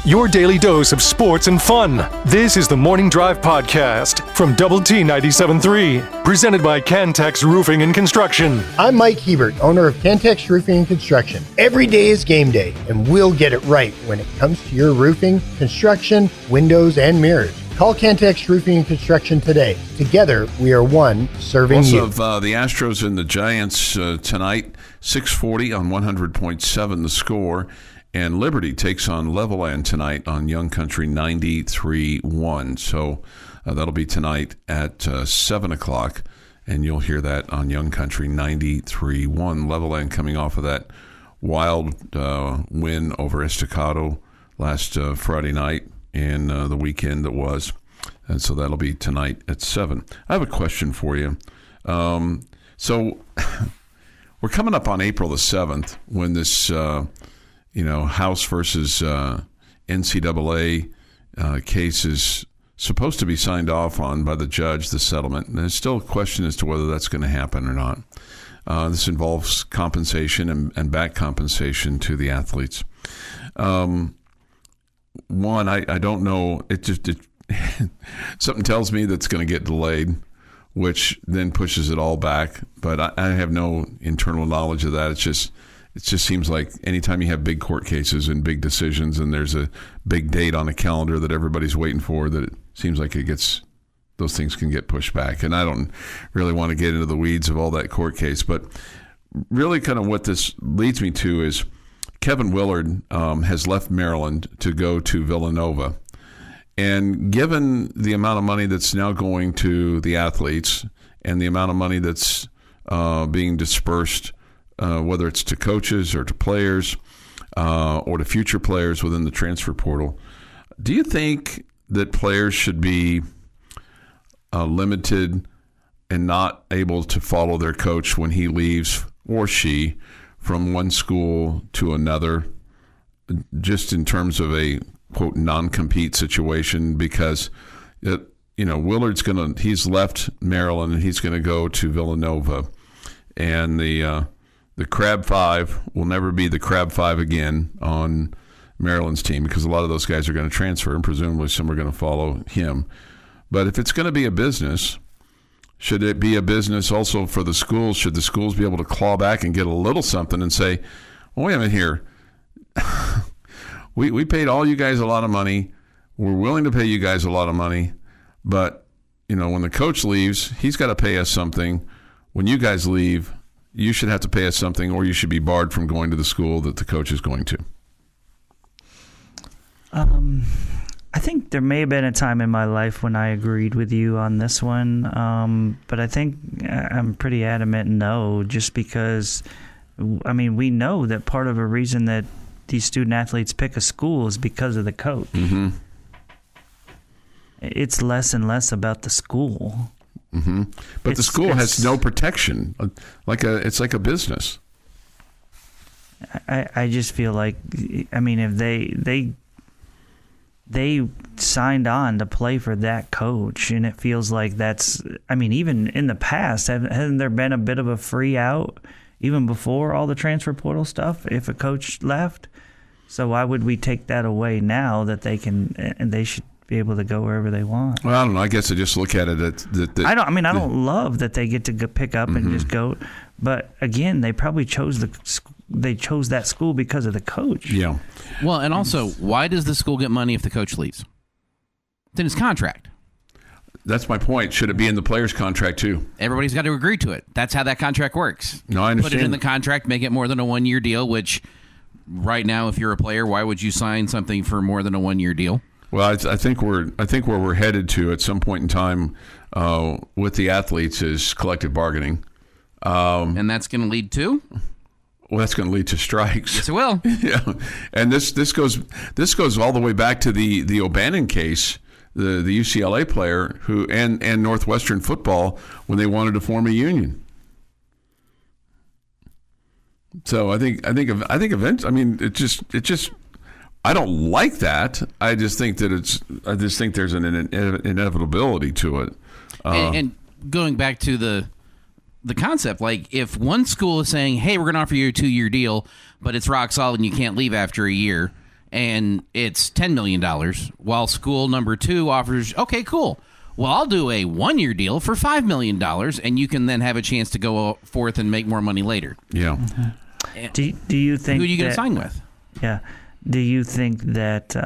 your daily dose of sports and fun. This is the Morning Drive Podcast from Double T 97.3, presented by Cantex Roofing and Construction. I'm Mike Hebert, owner of Cantex Roofing and Construction. Every day is game day, and we'll get it right when it comes to your roofing, construction, windows, and mirrors. Call Cantex Roofing and Construction today. Together, we are one serving you. Also, the Astros and the Giants tonight, 6:40 on 100.7 The Score. And Liberty takes on Levelland tonight on Young Country 93.1. So that'll be tonight at 7 o'clock, and you'll hear that on Young Country 93.1. Levelland coming off of that wild win over Estacado last Friday night and the weekend that was. And so that'll be tonight at 7. I have a question for you. So we're coming up on April the 7th when this House versus NCAA case is supposed to be signed off on by the judge, the settlement. And there's still a question as to whether that's going to happen or not. This involves compensation and back compensation to the athletes. One, I don't know. Something tells me that's going to get delayed, which then pushes it all back. But I have no internal knowledge of that. It just seems like anytime you have big court cases and big decisions and there's a big date on a calendar that everybody's waiting for, that it seems like those things can get pushed back. And I don't really want to get into the weeds of all that court case. But really kind of what this leads me to is Kevin Willard has left Maryland to go to Villanova. And given the amount of money that's now going to the athletes and the amount of money that's being dispersed, whether it's to coaches or to players or to future players within the transfer portal, do you think that players should be limited and not able to follow their coach when he leaves or she from one school to another, just in terms of a, quote, non-compete situation? Because Willard's he's left Maryland and he's going to go to Villanova, and the Crab Five will never be the Crab Five again on Maryland's team, because a lot of those guys are going to transfer and presumably some are going to follow him. But if it's going to be a business, should it be a business also for the schools? Should the schools be able to claw back and get a little something and say, well, wait a minute here. we paid all you guys a lot of money. We're willing to pay you guys a lot of money. But, when the coach leaves, he's got to pay us something. When you guys leave, you should have to pay us something, or you should be barred from going to the school that the coach is going to. I think there may have been a time in my life when I agreed with you on this one, but I think I'm pretty adamant no, just because, we know that part of a reason that these student athletes pick a school is because of the coach. Mm-hmm. It's less and less about the school. Mm-hmm. But the school has no protection. It's like a business. I just feel like, if they signed on to play for that coach, and it feels like that's, even in the past, hasn't there been a bit of a free out even before all the transfer portal stuff if a coach left? So why would we take that away now that they can, and they should be able to go wherever they want? Well, I don't know. I guess I just look at it I don't love that they get to pick up and just go. But again, they probably chose that school because of the coach. Yeah. Well, and also, why does the school get money if the coach leaves? It's in his contract. That's my point. Should it be in the player's contract too? Everybody's got to agree to it. That's how that contract works. No, I understand. Put it in the contract, make it more than a 1-year deal, which right now, if you're a player, why would you sign something for more than a 1-year deal? Well, I think where we're headed to at some point in time with the athletes is collective bargaining, and that's going to lead to. Well, that's going to lead to strikes. Yes, it will. Yeah, and this goes all the way back to the O'Bannon case, the UCLA player who and Northwestern football when they wanted to form a union. So I think eventually, it just. I don't like that. I just think that there's an inevitability to it. And going back to the concept, like if one school is saying, hey, we're going to offer you a 2-year deal, but it's rock solid and you can't leave after a year, and it's $10 million, while school number 2 offers, okay, cool. Well, I'll do a 1-year deal for $5 million, and you can then have a chance to go forth and make more money later. Yeah. Mm-hmm. Do you think who are you going to sign with? Yeah. Do you think that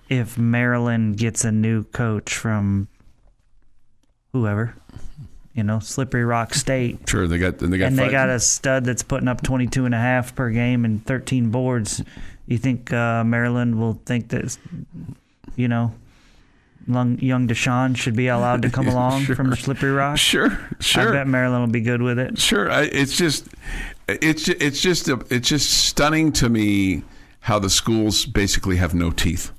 if Maryland gets a new coach from whoever, Slippery Rock State, Sure, they got a stud that's putting up 22.5 per game and 13 boards, you think Maryland will think that young Deshaun should be allowed to come along from Slippery Rock? Sure. I bet Maryland will be good with it. Sure. It's just stunning to me how the schools basically have no teeth.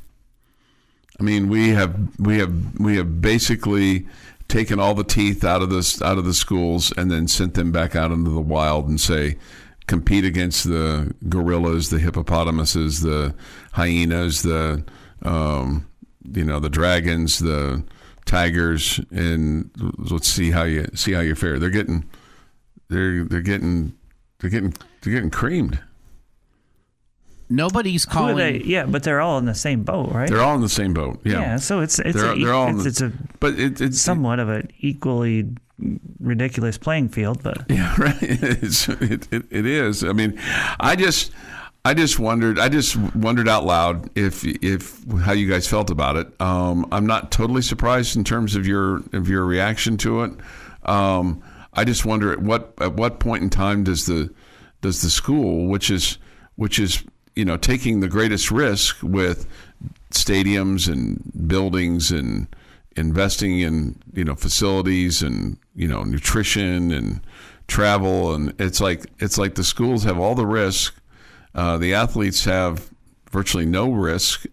I mean, we have basically taken all the teeth out of the schools and then sent them back out into the wild and say, compete against the gorillas, the hippopotamuses, the hyenas, the dragons, the tigers, and let's see how you fare. They're getting creamed. Nobody's calling. Yeah, but they're all in the same boat, right? They're all in the same boat. Yeah. Yeah. So it's somewhat of an equally ridiculous playing field, but yeah, right. It is. I mean, I just wondered out loud if how you guys felt about it. I'm not totally surprised in terms of your reaction to it. I just wonder at what point in time does the school, which is taking the greatest risk with stadiums and buildings and investing in facilities and nutrition and travel, and it's like the schools have all the risk. The athletes have virtually no risk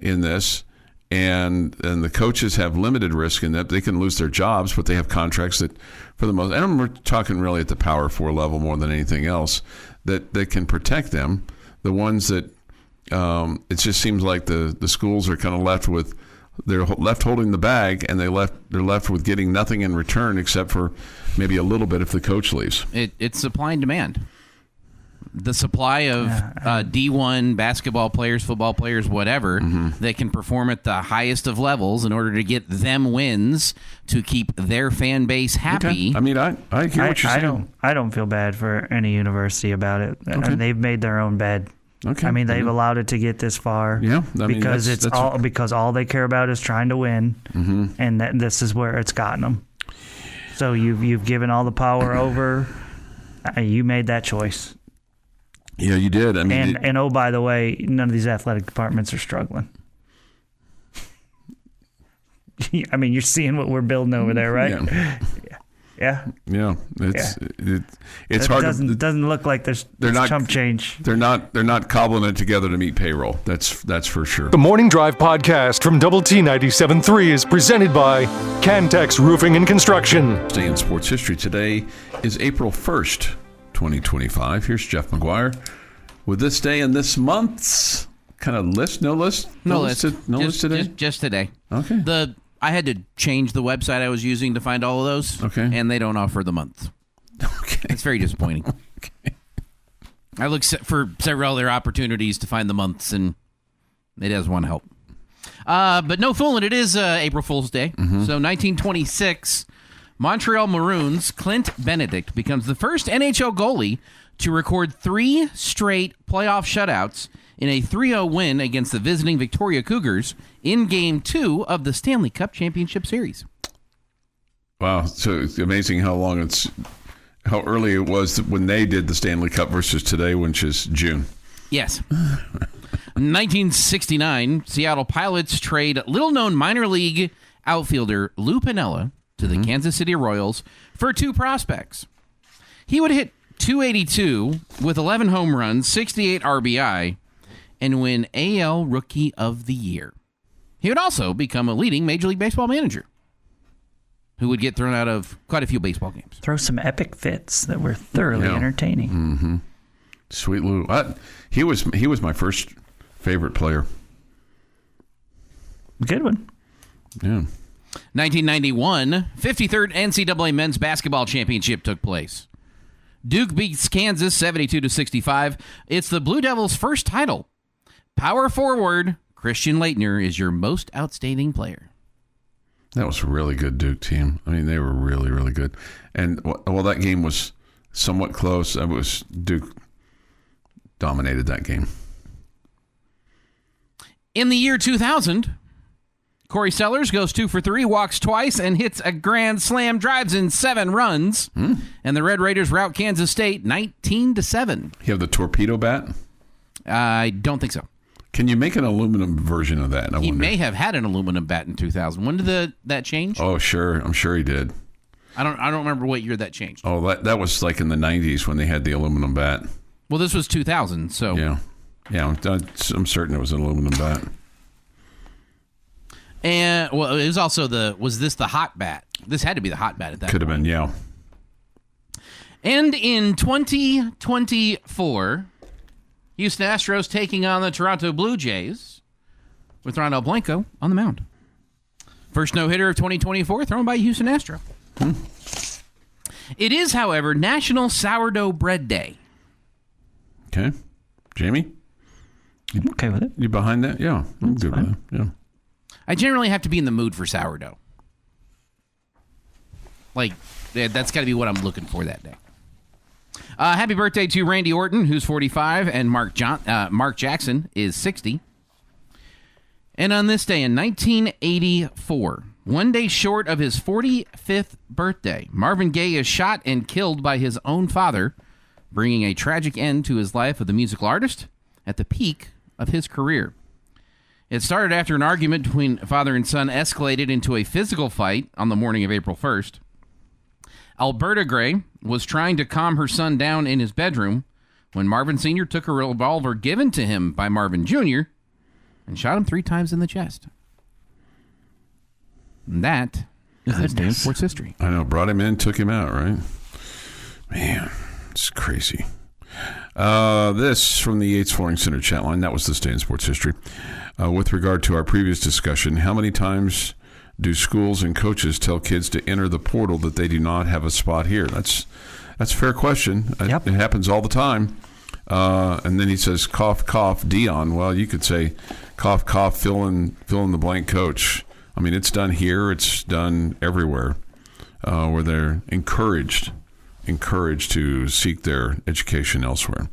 in this, and the coaches have limited risk in that they can lose their jobs, but they have contracts that, for the most, and we're talking really at the Power 4 level more than anything else, that can protect them. The ones that it just seems like the schools are kind of left holding the bag, and they're left with getting nothing in return except for maybe a little bit if the coach leaves. It's supply and demand. The supply of D1 basketball players, football players, whatever, that can perform at the highest of levels in order to get them wins to keep their fan base happy. Okay. I mean, I hear what you're saying. I don't feel bad for any university about it. Okay. I mean, they've made their own bed. Okay. I mean, they've allowed it to get this far. Yeah. Because all they care about is trying to win, and this is where it's gotten them. So you've given all the power over. You made that choice. Yeah, you did. I mean, and oh, by the way, none of these athletic departments are struggling. I mean, you're seeing what we're building over there, right? Yeah. It's hard. Doesn't look like there's chump change. They're not cobbling it together to meet payroll. That's for sure. The Morning Drive podcast from Double T 97.3 is presented by Cantex Roofing and Construction. Today in sports history. Today is April 1st. 2025. Here's Jeff McGuire with this day and this month's kind of list. No list today. Just today. Okay. I had to change the website I was using to find all of those. Okay. And they don't offer the month. Okay. It's very disappointing. Okay. I looked for several other opportunities to find the months, and it does want help. But no fooling, it is April Fool's Day. So 1926. Montreal Maroons' Clint Benedict becomes the first NHL goalie to record 3 straight playoff shutouts in a 3-0 win against the visiting Victoria Cougars in Game 2 of the Stanley Cup Championship Series. Wow, so it's amazing how early it was when they did the Stanley Cup versus today, which is June. Yes. 1969, Seattle Pilots trade little-known minor league outfielder Lou Piniella to the Kansas City Royals for 2 prospects. He would hit .282 with 11 home runs, 68 RBI, and win AL Rookie of the Year. He would also become a leading Major League Baseball manager who would get thrown out of quite a few baseball games. Throw some epic fits that were thoroughly entertaining. Sweet Lou. He was my first favorite player. Good one. Yeah. 1991, 53rd NCAA Men's Basketball Championship took place. Duke beats Kansas 72-65. It's the Blue Devils' first title. Power forward Christian Laettner is your most outstanding player. That was a really good Duke team. I mean, they were really, really good. And, well, that game was somewhat close. It was Duke dominated that game. In the year 2000, Corey Sellers goes 2 for 3, walks twice, and hits a grand slam, drives in 7 runs. And the Red Raiders rout Kansas State 19-7. You have the torpedo bat? I don't think so. Can you make an aluminum version of that? He may have had an aluminum bat in 2000. When did that change? Oh, sure. I'm sure he did. I don't remember what year that changed. Oh, that was like in the 90s when they had the aluminum bat. Well, this was 2000, so... Yeah, I'm certain it was an aluminum bat. And, well, it was also was this the hot bat? This had to be the hot bat at that Could have point. been, yeah. And in 2024... Houston Astros taking on the Toronto Blue Jays with Rondell Blanco on the mound. First no-hitter of 2024 thrown by a Houston Astro. It is, however, National Sourdough Bread Day. Okay. Jamie? I'm okay with it. You behind that? Yeah. I'm good with that. Yeah. I generally have to be in the mood for sourdough. Like, that's got to be what I'm looking for that day. Happy birthday to Randy Orton, who's 45, and Mark Jackson is 60. And on this day in 1984, one day short of his 45th birthday, Marvin Gaye is shot and killed by his own father, bringing a tragic end to his life of the musical artist at the peak of his career. It started after an argument between father and son escalated into a physical fight on the morning of April 1st. Alberta Gray was trying to calm her son down in his bedroom when Marvin Sr. took a revolver given to him by Marvin Jr. and shot him 3 times in the chest. And that is this day in sports history. I know. Brought him in, took him out, right? Man, it's crazy. This from the Yates Flooring Center chat line. That was this day in sports history. With regard to our previous discussion, how many times do schools and coaches tell kids to enter the portal that they do not have a spot here? That's a fair question. Yep. It happens all the time. And then he says, cough, cough, Dion. Well, you could say, cough, cough, fill in the blank, coach. I mean, it's done here. It's done everywhere where they're encouraged to seek their education elsewhere.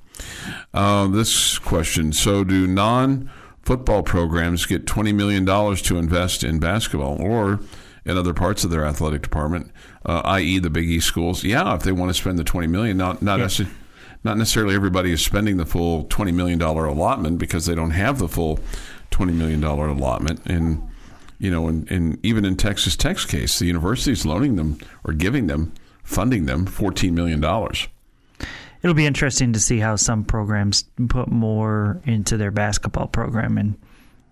This question, so do non-football programs get $20 million to invest in basketball or in other parts of their athletic department, i.e. the Big East schools? Yeah, if they want to spend the $20 million, not necessarily everybody is spending the full $20 million allotment because they don't have the full $20 million allotment. And, you know, and even in Texas Tech's case, the university is loaning them or funding them $14 million. It'll be interesting to see how some programs put more into their basketball program and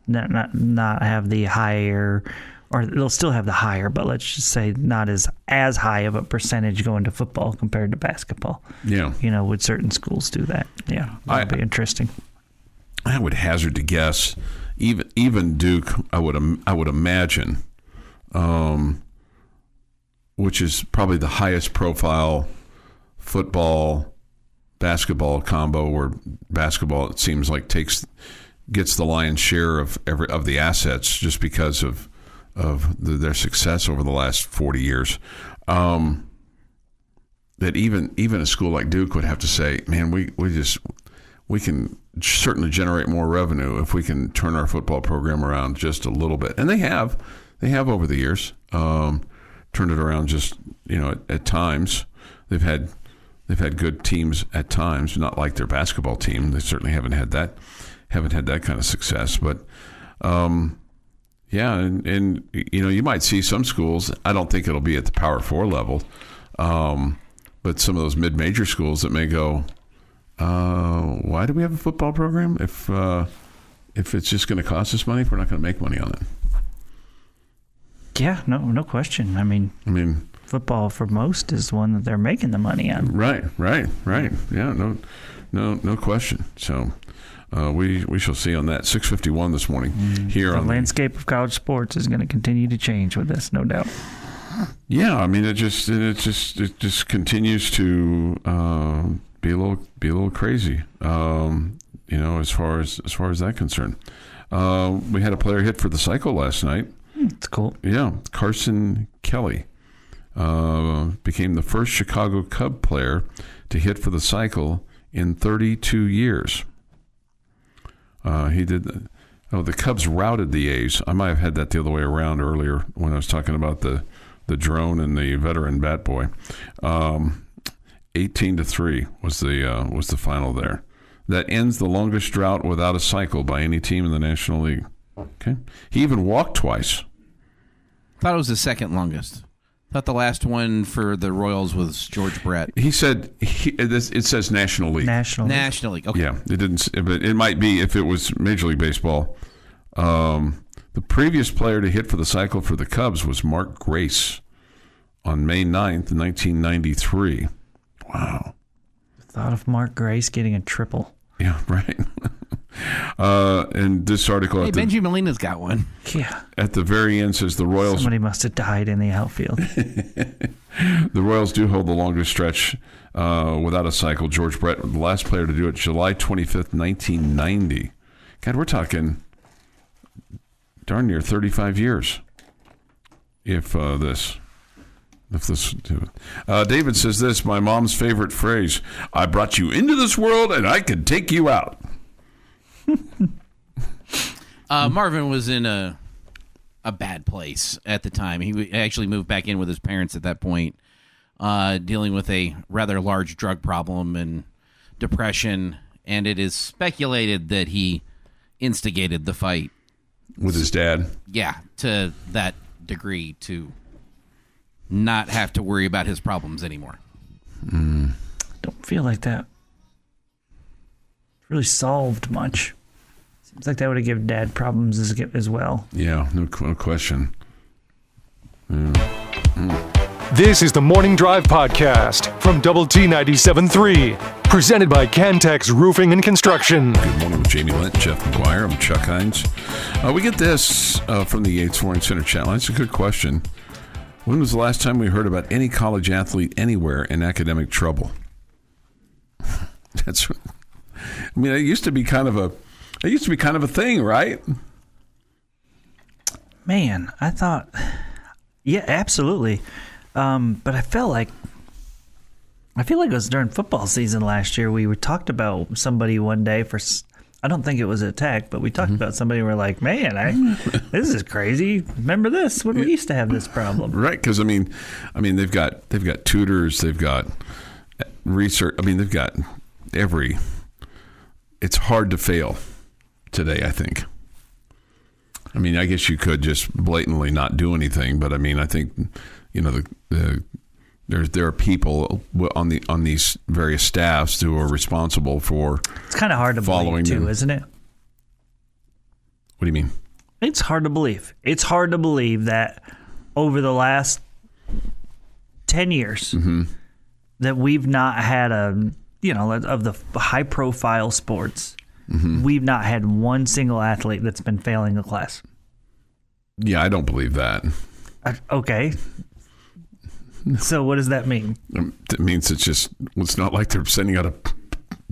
not have the higher, or they'll still have the higher, but let's just say not as high of a percentage going to football compared to basketball. Yeah. You know, would certain schools do that? Yeah, that'll be interesting. I would hazard to guess, even Duke, I would imagine, which is probably the highest profile football basketball combo, where basketball, it seems like, gets the lion's share of the assets just because of their success over the last 40 years. That even a school like Duke would have to say, man, we can certainly generate more revenue if we can turn our football program around just a little bit. And they have over the years turned it around just, you know, at times. They've had good teams at times, not like their basketball team. They certainly haven't had that kind of success. But yeah, and you know, you might see some schools. I don't think it'll be at the Power 4 level, but some of those mid-major schools that may go, why do we have a football program if it's just going to cost us money if we're not going to make money on it? Yeah, no question. I mean, football for most is one that they're making the money on. Right. Yeah, no question. So we shall see on that. 6:51 this morning here the on landscape of college sports is going to continue to change with this, no doubt. Yeah, I mean, it just continues to be a little crazy. As far as that concerned, we had a player hit for the cycle last night. That's cool. Yeah, Carson Kelly became the first Chicago Cub player to hit for the cycle in 32 years. He did. The Cubs routed the A's. I might have had that the other way around earlier when I was talking about the drone and the veteran bat boy. 18-3 was the final there. That ends the longest drought without a cycle by any team in the National League. Okay, he even walked twice. Thought it was the second longest. Thought the last one for the Royals was George Brett. He said it says National League. National League. Okay. Yeah, it didn't. But it might be if it was Major League Baseball. The previous player to hit for the cycle for the Cubs was Mark Grace on May 9th, 1993. Wow. Thought of Mark Grace getting a triple. Yeah, right. And this article... Hey, Benji Molina's got one. Yeah. At the very end says the Royals... Somebody must have died in the outfield. The Royals do hold the longest stretch without a cycle. George Brett, the last player to do it, July 25th, 1990. God, we're talking darn near 35 years. If this... David says this, my mom's favorite phrase, I brought you into this world and I can take you out. Marvin was in a bad place at the time. He actually moved back in with his parents at that point, dealing with a rather large drug problem and depression, and it is speculated that he instigated the fight. With his dad? Yeah, to that degree, to not have to worry about his problems anymore. Don't feel like that really solved much. Seems like that would have given Dad problems as well. Yeah, no question. This is the Morning Drive Podcast from Double T 97.3, presented by Cantex Roofing and Construction. Good morning with Jamie Lent, Jeff McGuire. I'm Chuck Heinz. We get this from the Yates Flooring Center chat line. It's a good question. When was the last time we heard about any college athlete anywhere in academic trouble? It used to be kind of a thing, right? Man, I thought, yeah, absolutely. But I feel like it was during football season last year. We talked about somebody one day I don't think it was a tech, but we talked about somebody. We're like, man, this is crazy. Remember this when we used to have this problem, right? Because I mean, they've got tutors, they've got research. I mean, they've got every. It's hard to fail today, I think. I mean, I guess you could just blatantly not do anything, but I mean, I think there are people on these various staffs who are responsible for. It's kind of hard to believe too, isn't it? What do you mean? It's hard to believe. It's hard to believe that over the last 10 years that we've not had of the high-profile sports, we've not had one single athlete that's been failing a class. Yeah, I don't believe that. Okay. So what does that mean? It means it's not like they're sending out a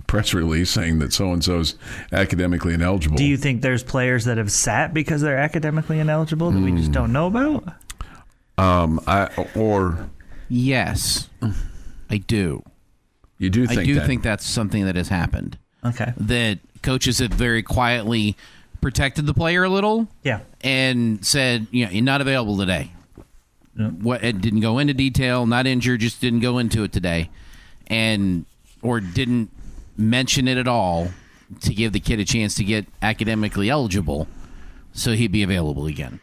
press release saying that so-and-so's academically ineligible. Do you think there's players that have sat because they're academically ineligible that we just don't know about? Yes, I do. You do think that? I do think that's something that has happened. Okay. That coaches have very quietly protected the player a little. Yeah. And said, you're not available today. What it didn't go into detail, not injured, just didn't go into it today, or didn't mention it at all to give the kid a chance to get academically eligible, so he'd be available again.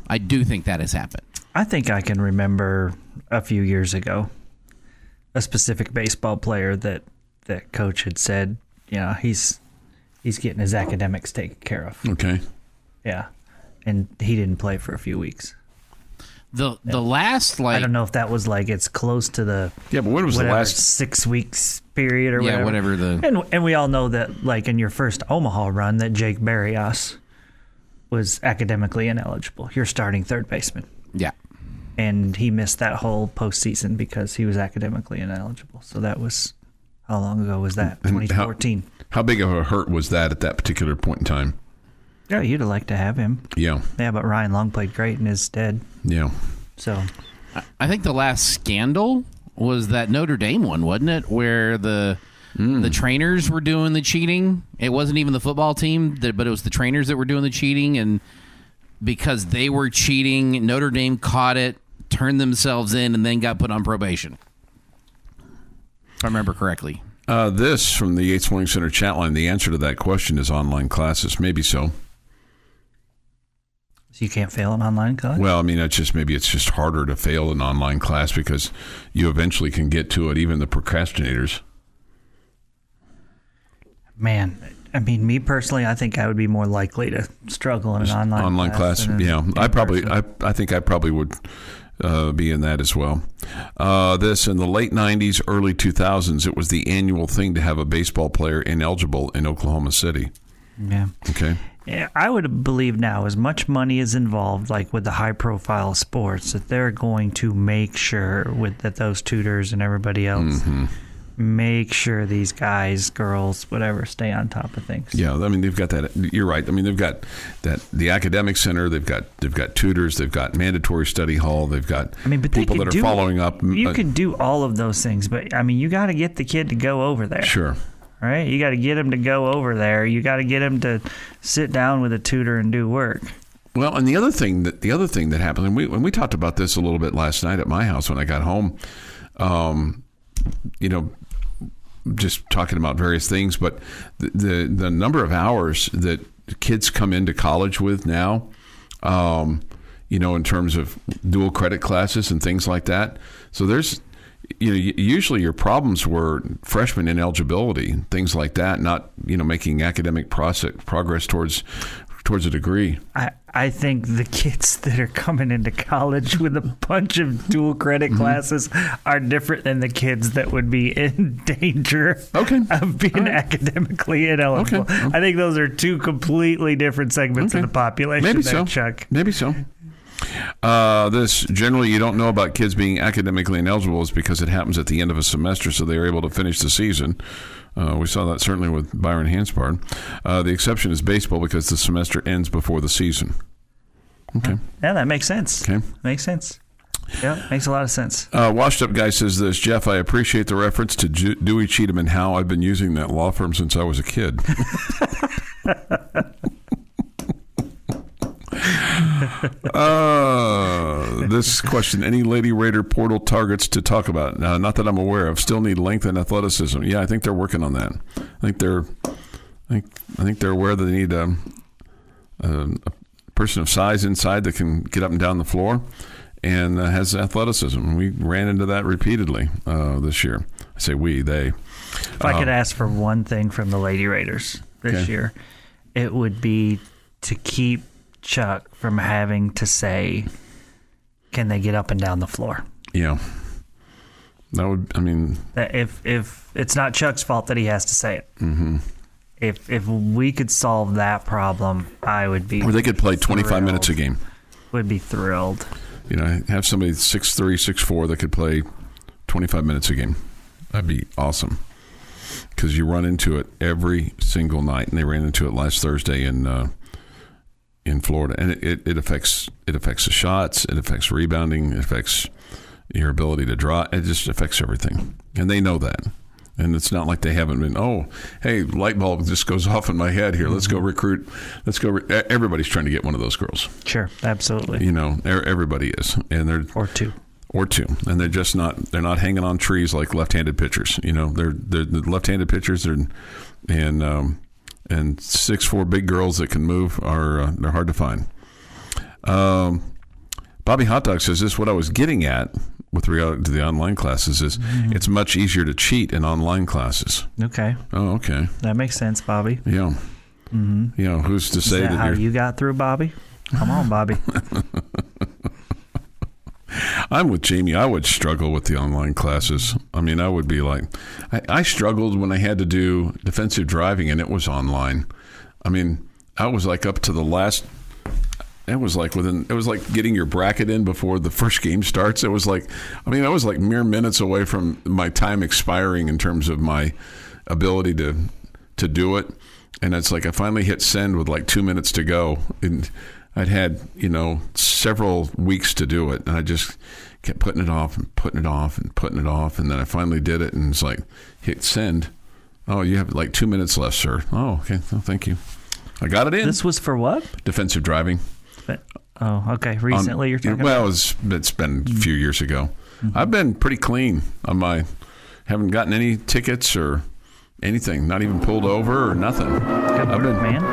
I do think that has happened. I think I can remember a few years ago a specific baseball player that coach had said, he's getting his academics taken care of. Okay. Yeah, and he didn't play for a few weeks. The last, I don't know if that was it's close to the but when was the last 6 weeks period or whatever. Yeah, whatever the and we all know that in your first Omaha run that Jake Barrios was academically ineligible. You're starting third baseman. Yeah. and he missed that whole postseason because he was academically ineligible. So that was, how long ago was that? 2014. How big of a hurt was that at that particular point in time? Yeah, you'd have liked to have him. Yeah. Yeah, but Ryan Long played great in his stead. Yeah. So I think the last scandal was that Notre Dame one, wasn't it? Where the trainers were doing the cheating. It wasn't even the football team, but it was the trainers that were doing the cheating. And because they were cheating, Notre Dame caught it, turned themselves in, and then got put on probation. If I remember correctly. This from the Yates Morning Center chat line. The answer to that question is online classes. Maybe so. you can't fail an online class? Well, I mean, it's just harder to fail an online class because you eventually can get to it, even the procrastinators. Man, I mean, me personally, I think I would be more likely to struggle in an online class. Yeah, I think I probably would be in that as well. This in the late 90s, early 2000s, it was the annual thing to have a baseball player ineligible in Oklahoma City. Yeah. Okay. Yeah, I would believe now, as much money is involved, like with the high-profile sports, that they're going to make sure that those tutors and everybody else make sure these guys, girls, whatever, stay on top of things. Yeah, I mean, they've got that. You're right. I mean, they've got the academic center. They've got tutors. They've got mandatory study hall. They've got people that are following up. You could do all of those things, but I mean, you got to get the kid to go over there. Sure. Right? You got to get him to go over there. You got to get him to sit down with a tutor and do work. Well, and the other thing that happened, and we talked about this a little bit last night at my house when I got home. Just talking about various things, but the number of hours that kids come into college with now, in terms of dual credit classes and things like that. So there's, usually your problems were freshman ineligibility, things like that, not, making academic progress towards a degree. I think the kids that are coming into college with a bunch of dual credit classes are different than the kids that would be in danger of being academically ineligible. Okay. I think those are two completely different segments of the population. Maybe so. Chuck. Maybe so. This generally you don't know about kids being academically ineligible is because it happens at the end of a semester, so they are able to finish the season. We saw that certainly with Byron Hanspard. The exception is baseball because the semester ends before the season. Okay. Yeah, that makes sense. Okay. Makes sense. Yeah, makes a lot of sense. Washed Up Guy says this, Jeff, I appreciate the reference to Dewey, Cheatham, and Howe. I've been using that law firm since I was a kid. This question, any Lady Raider portal targets to talk about? Not that I'm aware of. Still need length and athleticism. Yeah, I think they're working on that. I think they're aware that they need a person of size inside that can get up and down the floor and has athleticism. We ran into that repeatedly this year. I say we, they. If I could ask for one thing from the Lady Raiders this year, it would be to keep Chuck from having to say, can they get up and down the floor? Yeah. That would, if it's not Chuck's fault that he has to say it. Mm-hmm. If we could solve that problem, I would be. Or they could play 25 minutes a game. Would be thrilled. Have somebody 6'3", 6'4" that could play 25 minutes a game. That'd be awesome. Because you run into it every single night, and they ran into it last Thursday in Florida, and it affects the shots, it affects rebounding, it affects your ability to draw. It just affects everything, and they know that. And it's not like they haven't been. Oh, hey, light bulb just goes off in my head here. Let's go recruit. Everybody's trying to get one of those girls. Sure, absolutely. Everybody is, and they're or two, and they're just not. They're not hanging on trees like left-handed pitchers. They're the left-handed pitchers. And 6'4" big girls that can move are they're hard to find. Bobby Hot Dog says this. What I was getting at with regard to the online classes is it's much easier to cheat in online classes. Okay. Oh, okay. That makes sense, Bobby. Yeah. Mm-hmm. Who's to say that how you got through, Bobby? Come on, Bobby. I'm with Jamie. I would struggle with the online classes. I mean, I would be like, I struggled when I had to do defensive driving and it was online. I mean, I was like up to the last, It was like getting your bracket in before the first game starts. It was like, I was like mere minutes away from my time expiring in terms of my ability to do it. And it's like I finally hit send with like 2 minutes to go. And I'd had, several weeks to do it. And I just kept putting it off and putting it off and putting it off. And then I finally did it, and it's like, hit send. Oh, you have like 2 minutes left, sir. Oh, okay. Oh, thank you. I got it in. This was for what? Defensive driving. Oh, okay. Recently you're talking about? Well, it's been a few years ago. Mm-hmm. I've been pretty clean on haven't gotten any tickets or anything, not even pulled over or nothing. Good work, man.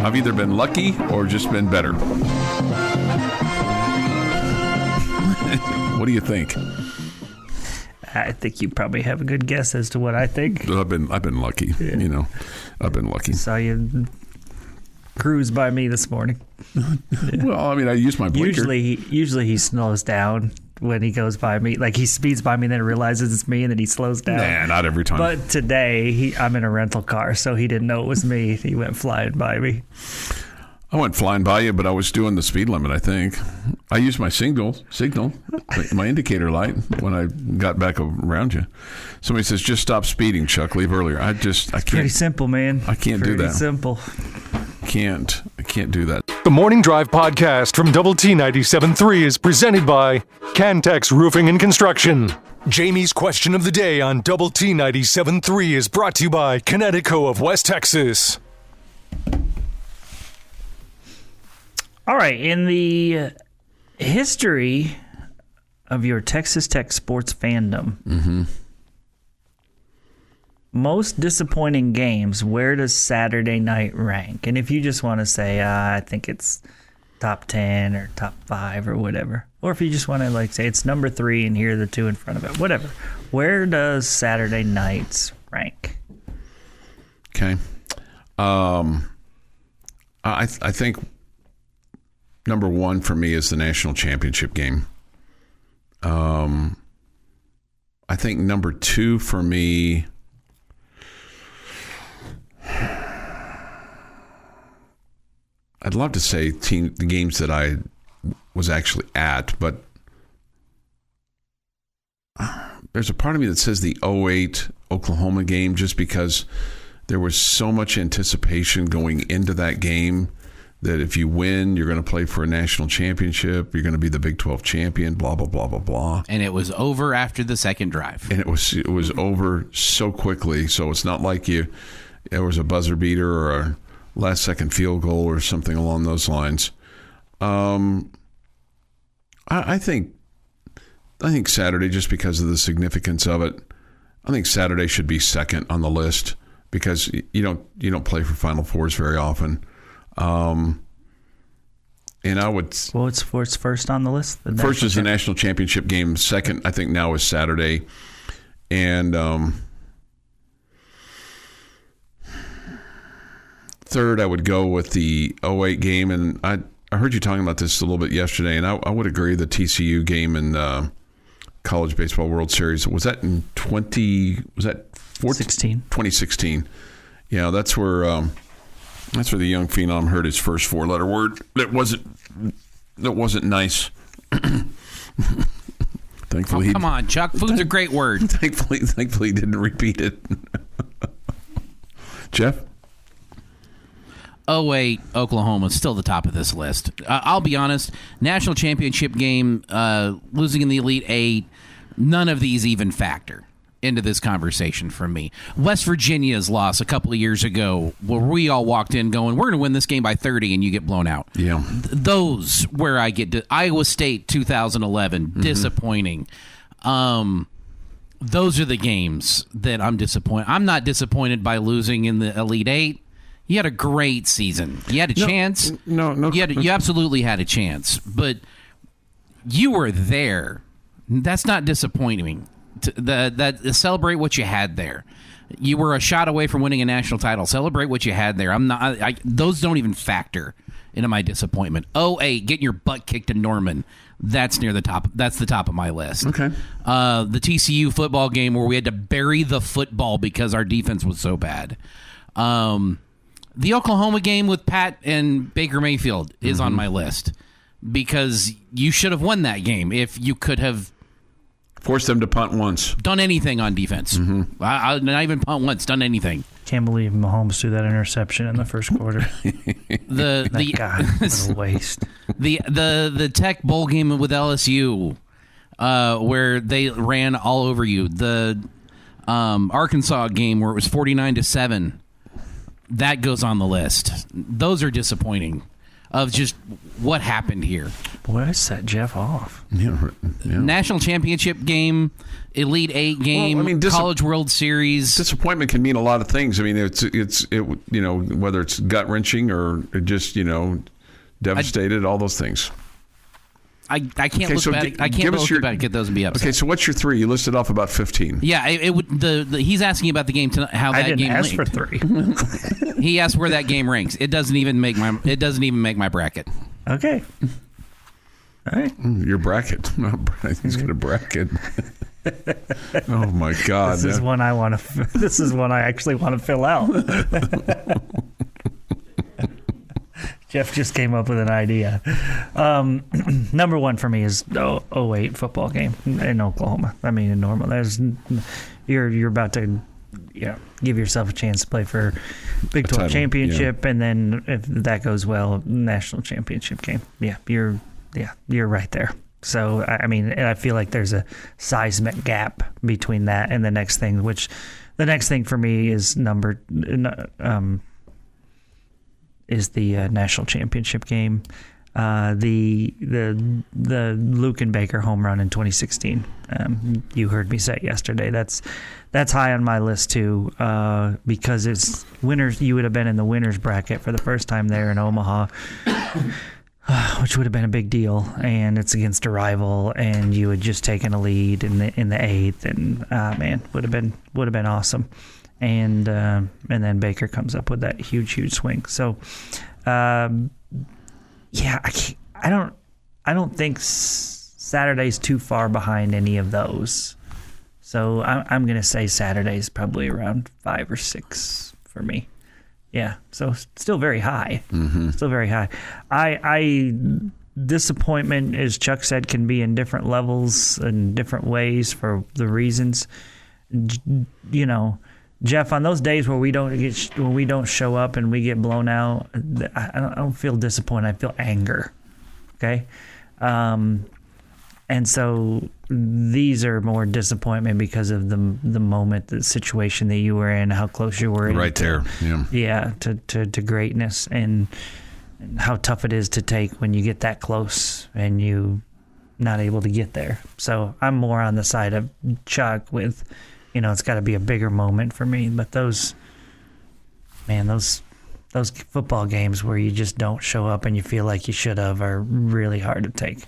I've either been lucky or just been better. What do you think? I think you probably have a good guess as to what I think. I've been lucky. Yeah. I've been lucky. Saw you cruise by me this morning. Yeah. Well, I used my blinker. Usually he slows down when he goes by me. Like, he speeds by me and then realizes it's me, and then he slows down. Nah, not every time. But today, I'm in a rental car, so he didn't know it was me. He went flying by me. I went flying by you, but I was doing the speed limit, I think. I used my signal, my indicator light when I got back around you. Somebody says, just stop speeding, Chuck. Leave earlier. I can't. Pretty simple, man. I can't do that. Pretty simple. I can't do that. The Morning Drive podcast from Double T 97.3 is presented by Cantex Roofing and Construction. Jamie's question of the day on Double T 97.3 is brought to you by Connecticut of West Texas. All right, in the history of your Texas Tech sports fandom, most disappointing games, where does Saturday night rank? And if you just want to say, I think it's top 10 or top 5 or whatever, or if you just want to say it's number 3 and here are the 2 in front of it, whatever, where does Saturday nights rank? Okay. I think number 1 for me is the national championship game. I think number 2 for me, I'd love to say the games that I was actually at, but there's a part of me that says the 2008 Oklahoma game, just because there was so much anticipation going into that game that if you win, you're going to play for a national championship, you're going to be the Big 12 champion, blah, blah, blah, blah, blah. And it was over after the second drive. And it was over so quickly, so it's not like there was a buzzer beater or a last-second field goal or something along those lines. I think Saturday, just because of the significance of it, I think Saturday should be second on the list because you don't play for Final Fours very often. And I would. Well, it's first on the list. First is the national championship game. Second, I think now is Saturday, and third, I would go with the 2008 game. And I heard you talking about this a little bit yesterday, and I would agree. The TCU game in College Baseball World Series, was that in 2016? Yeah, that's where the young phenom heard his first 4-letter word. That wasn't nice. Thankfully, come on, Chuck. Food's a great word. Thankfully, he didn't repeat it. Jeff? 2008 Oklahoma is still the top of this list. I'll be honest, national championship game, losing in the Elite Eight, none of these even factor into this conversation for me. West Virginia's loss a couple of years ago, where we all walked in going, we're going to win this game by 30, and you get blown out. Yeah. Those where I get Iowa State 2011, disappointing. Those are the games that I'm disappointed. I'm not disappointed by losing in the Elite Eight. You had a great season. You had a chance. No. You absolutely had a chance, but you were there. That's not disappointing. Celebrate what you had there. You were a shot away from winning a national title. Celebrate what you had there. Those don't even factor into my disappointment. 2008, getting your butt kicked in Norman. That's near the top. That's the top of my list. Okay. The TCU football game where we had to bury the football because our defense was so bad. The Oklahoma game with Pat and Baker Mayfield is on my list because you should have won that game if you could have forced them to punt once. Done anything on defense. Not even punt once, done anything. Can't believe Mahomes threw that interception in the first quarter. God, what a waste. The Tech Bowl game with LSU, where they ran all over you. The Arkansas game where it was 49-7. That goes on the list. Those are disappointing. Of just what happened here. Boy, I set Jeff off. Yeah. National championship game, Elite Eight game, College World Series. Disappointment can mean a lot of things. I mean, it's whether it's gut wrenching or just devastated, all those things. I can't look back. I can't look back at those and be upset. Okay, so what's your 3? You listed off about 15. Yeah, it would. He's asking about the game tonight. How that game ask linked. for 3. He asked where that game ranks. It doesn't even make my bracket. Okay. All right. Your bracket. He's got a bracket. Oh my God! This is one I want to. This is one I actually want to fill out. Jeff just came up with an idea. Number 1 for me is 08 football game in Oklahoma. I mean, in Normal. You're about to give yourself a chance to play for Big 12 championship, and then if that goes well, national championship game. You're right there. So I mean, I feel like there's a seismic gap between that and the next thing. Which the next thing for me is is the national championship game, the Luke and Baker home run in 2016. You heard me say it yesterday. That's high on my list too, because it's winners. You would have been in the winners bracket for the first time there in Omaha, which would have been a big deal. And it's against a rival, and you had just taken a lead in the 8th, and man, would have been awesome. And then Baker comes up with that huge swing. So, I don't think Saturday's too far behind any of those. So I'm gonna say Saturday's probably around 5 or 6 for me. Yeah. So still very high. Still very high. I disappointment, as Chuck said, can be in different levels and different ways for the reasons. Jeff, on those days where we don't show up and we get blown out, I don't feel disappointed. I feel anger. Okay, and so these are more disappointment because of the moment, the situation that you were in, how close you were. Right there. Yeah. To greatness and how tough it is to take when you get that close and you not able to get there. So I'm more on the side of Chuck with. It's got to be a bigger moment for me. But those football games where you just don't show up and you feel like you should have are really hard to take.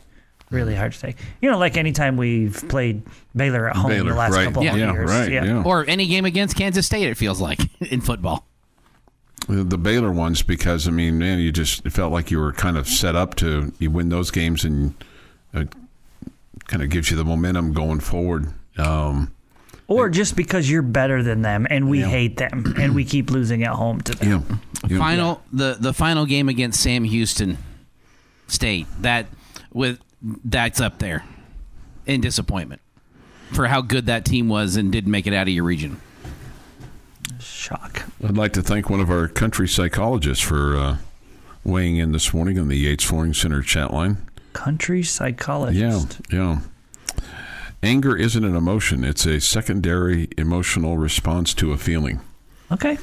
Really hard to take. Like anytime we've played Baylor at home the last couple of years. Right, yeah. Or any game against Kansas State, it feels like, in football. The Baylor ones, because, I mean, man, it felt like you were kind of set up to win those games, and it kind of gives you the momentum going forward. Or just because you're better than them and we hate them and we keep losing at home to them. The final game against Sam Houston State, that's up there in disappointment for how good that team was and didn't make it out of your region. Shock. I'd like to thank one of our country psychologists for weighing in this morning on the Yates Flooring Center chat line. Country psychologist. Yeah. Anger isn't an emotion. It's a secondary emotional response to a feeling. Okay.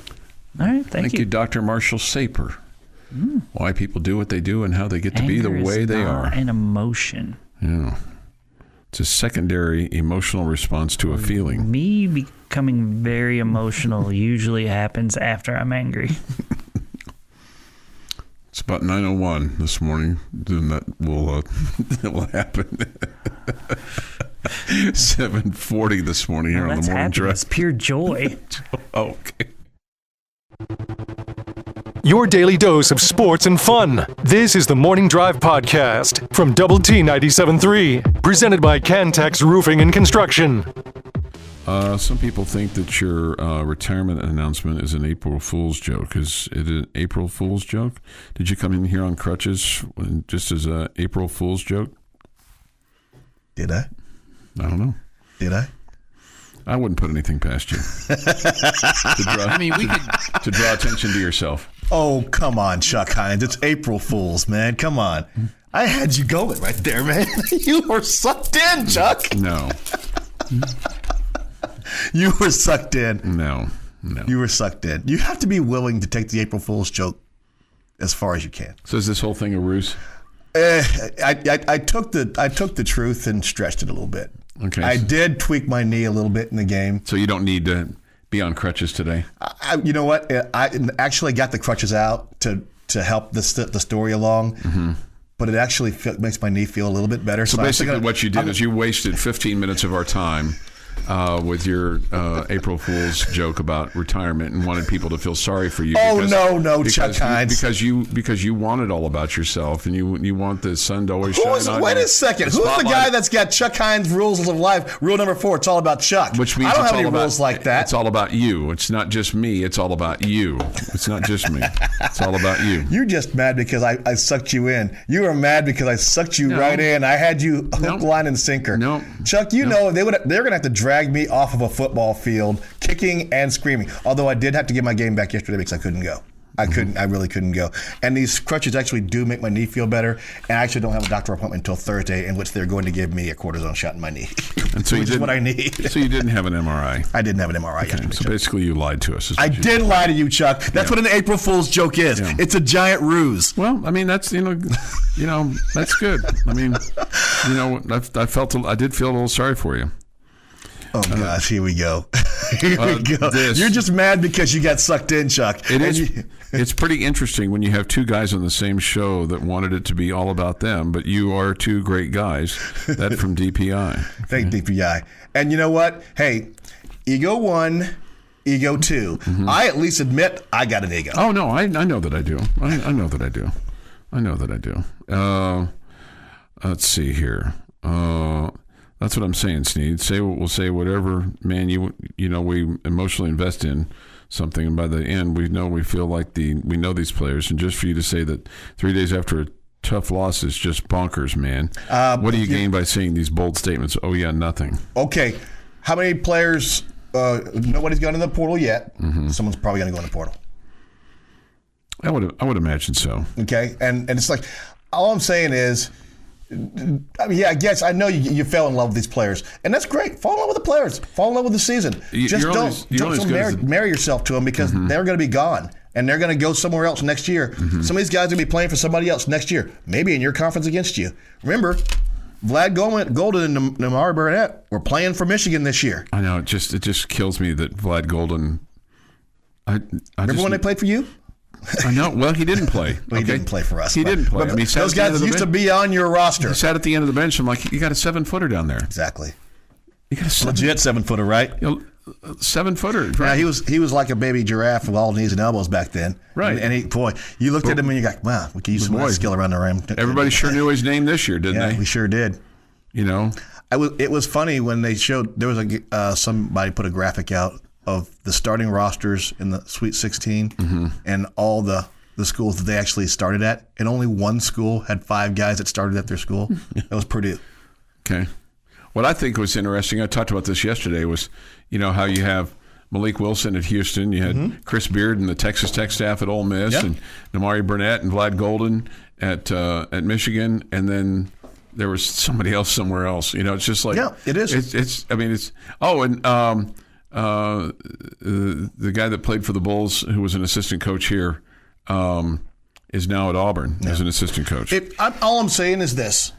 All right. Thank you. Dr. Marshall Saper. Why people do what they do and how they get to be the way they are. An emotion. Yeah. It's a secondary emotional response to a feeling. Me becoming very emotional usually happens after I'm angry. It's about 9:01 this morning. Then that will happen. 7:40 this morning here on the morning drive. It's pure joy. Okay. Your daily dose of sports and fun. This is the Morning Drive Podcast from Double T 97.3, presented by Cantex Roofing and Construction. Some people think that your retirement announcement is an April Fool's joke. Is it an April Fool's joke? Did you come in here on crutches just as a April Fool's joke? Did I? I don't know. Did I? I wouldn't put anything past you. To draw attention to yourself. Oh, come on, Chuck Heinz. It's April Fool's, man. Come on. I had you going right there, man. You were sucked in, Chuck. No. You were sucked in. No. You were sucked in. You have to be willing to take the April Fool's joke as far as you can. So is this whole thing a ruse? I took the truth and stretched it a little bit. Okay. I did tweak my knee a little bit in the game. So you don't need to be on crutches today? You know what? I actually got the crutches out to help the story along. Mm-hmm. But it actually makes my knee feel a little bit better. So basically what you did is you wasted 15 minutes of our time with your April Fool's joke about retirement and wanted people to feel sorry for you. Chuck Heinz. Because you want it all about yourself and you want the sun to always shine on you. Wait a second. Who's the guy that's got Chuck Heinz rules of life? Rule number 4, it's all about Chuck. Which means I don't have any rules like that. It's all about you. It's not just me. It's all about you. It's not just me. It's all about you. You're just mad because I sucked you in. You are mad because I sucked you right in. I had you hook, line, and sinker. No. Chuck, know they're going to have to drag me off of a football field, kicking and screaming. Although I did have to get my game back yesterday because I couldn't go. I really couldn't go. And these crutches actually do make my knee feel better. And I actually don't have a doctor appointment until Thursday, in which they're going to give me a cortisone shot in my knee, and so which is what I need. So you didn't have an MRI? I didn't have an MRI yesterday. So basically you lied to us. I did lie to you, Chuck. That's what an April Fool's joke is. Yeah. It's a giant ruse. Well, I mean, that's, that's good. I mean, I did feel a little sorry for you. Oh, gosh, here we go. Here we go. You're just mad because you got sucked in, Chuck. It's pretty interesting when you have two guys on the same show that wanted it to be all about them, but you are two great guys. That from DPI. Thank DPI. And you know what? Hey, ego 1, ego 2. Mm-hmm. I at least admit I got an ego. Oh, no, I know that I do. I know that I do. I know that I do. Let's see here. That's what I'm saying, Snead. We'll say whatever, man. We emotionally invest in something, and by the end, we feel like we know these players, and just for you to say that 3 days after a tough loss is just bonkers, man. What do you gain by saying these bold statements? Oh yeah, nothing. Okay, how many players? Nobody's gone in the portal yet. Mm-hmm. Someone's probably going to go in the portal. I would imagine so. Okay, and it's like all I'm saying is. I mean, yeah, I guess I know you fell in love with these players, and that's great. Fall in love with the players. Fall in love with the season. Don't marry yourself to them because they're going to be gone, and they're going to go somewhere else next year. Mm-hmm. Some of these guys are going to be playing for somebody else next year, maybe in your conference against you. Remember, Vlad Golden and Namari Burnett were playing for Michigan this year. I know. It just kills me that Vlad Golden. Remember when they played for you? I know. Well, he didn't play. He didn't play for us. He didn't play. But those guys used to be on your roster. He sat at the end of the bench. I'm like, you got a 7-footer down there. Exactly. You got a legit 7-footer, right? 7-footer. Right? Yeah, he was like a baby giraffe with all knees and elbows back then. Right. And you looked at him and you're like, wow, we could use some of that skill around the rim. Everybody sure knew his name this year, didn't they? We sure did. It was funny when they showed there was somebody put a graphic out of the starting rosters in the Sweet 16 and all the schools that they actually started at, and only one school had 5 guys that started at their school. That was Purdue. Okay. What I think was interesting, I talked about this yesterday, was how you have Malik Wilson at Houston, you had Chris Beard and the Texas Tech staff at Ole Miss, and Namari Burnett and Vlad Golden at Michigan, and then there was somebody else somewhere else. It's just like it is. The guy that played for the Bulls, who was an assistant coach here, is now at Auburn as an assistant coach. All I'm saying is this: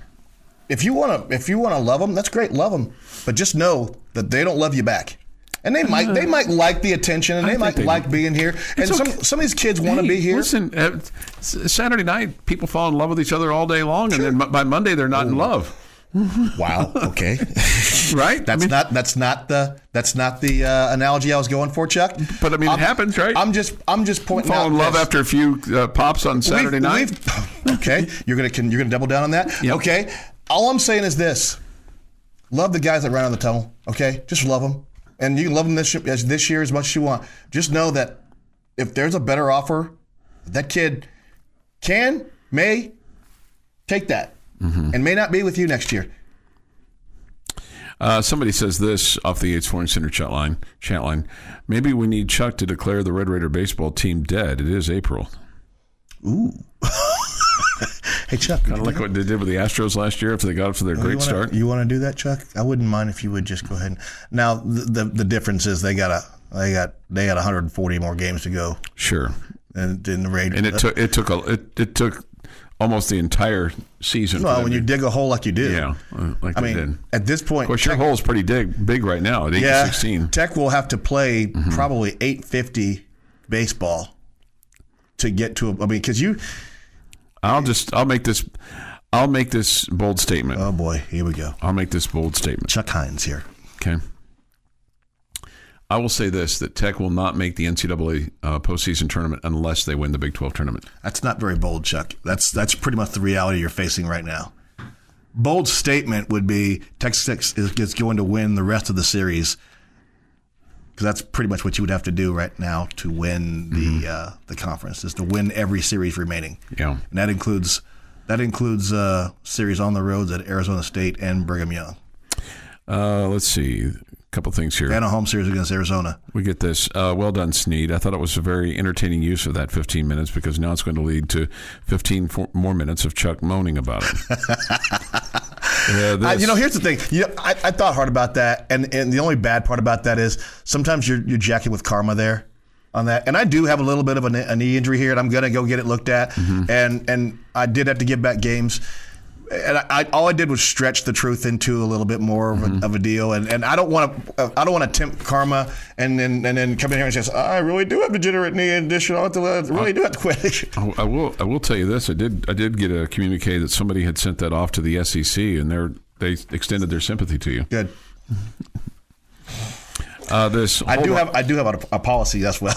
if you want to love them, that's great, love them. But just know that they don't love you back, and they might like the attention, and they might like being here. And some of these kids want to be here. Listen, Saturday night, people fall in love with each other all day long, and then by Monday they're not in love. Wow. Okay. Right. That's not the analogy I was going for, Chuck. But it happens, right? I'm just pointing out. Fall in love after a few pops on Saturday night. Okay. You're gonna double down on that. Yep. Okay. All I'm saying is this: love the guys that run on the tunnel. Okay. Just love them. and you can love him this year as much as you want. Just know that if there's a better offer, that kid may take that, and may not be with you next year. Somebody says this off the Yates Flooring Center chat line. Maybe we need Chuck to declare the Red Raider baseball team dead. It is April. Ooh. Hey, Chuck. Kind of like what they did with the Astros last year after they got up to their great start. You want to do that, Chuck? I wouldn't mind if you would just go ahead. Now, the difference is they got 140 more games to go. Sure. And in the Raiders. And it took almost the entire season. Well, when you dig a hole like you do. Yeah, they did. At this point. Of course, your hole is pretty big right now at 8-16. Yeah, Tech will have to play probably 850 baseball to get to because you. I'll make this bold statement. Oh boy, here we go. I'll make this bold statement. Chuck Heinz here. Okay. I will say this, that Tech will not make the NCAA postseason tournament unless they win the Big 12 tournament. That's not very bold, Chuck. That's pretty much the reality you're facing right now. Bold statement would be Texas is going to win the rest of the series, because that's pretty much what you would have to do right now to win the conference, is to win every series remaining. Yeah, and that includes series on the roads at Arizona State and Brigham Young. Let's see. Couple things here. And a home series against Arizona. We get this. Well done, Snead. I thought it was a very entertaining use of that 15 minutes, because now it's going to lead to 15 more minutes of Chuck moaning about it. Here's the thing. I thought hard about that, and the only bad part about that is sometimes you're jacking with karma there on that. And I do have a little bit of a knee injury here, and I'm going to go get it looked at. And I did have to give back games. And all I did was stretch the truth into a little bit more of a deal, and I don't want to tempt karma and then come in here and say, I really do have degenerate knee condition. I really do have to quit. I will tell you this. I did get a communique that somebody had sent that off to the SEC, and they extended their sympathy to you. Good. I do have a policy as well.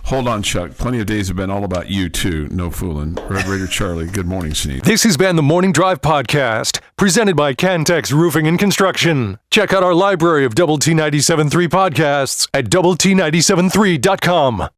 Hold on, Chuck. Plenty of days have been all about you, too. No fooling. Red Raider Charlie, good morning, Snead. This has been the Morning Drive Podcast, presented by Cantex Roofing and Construction. Check out our library of Double T 97.3 podcasts at doublet973.com.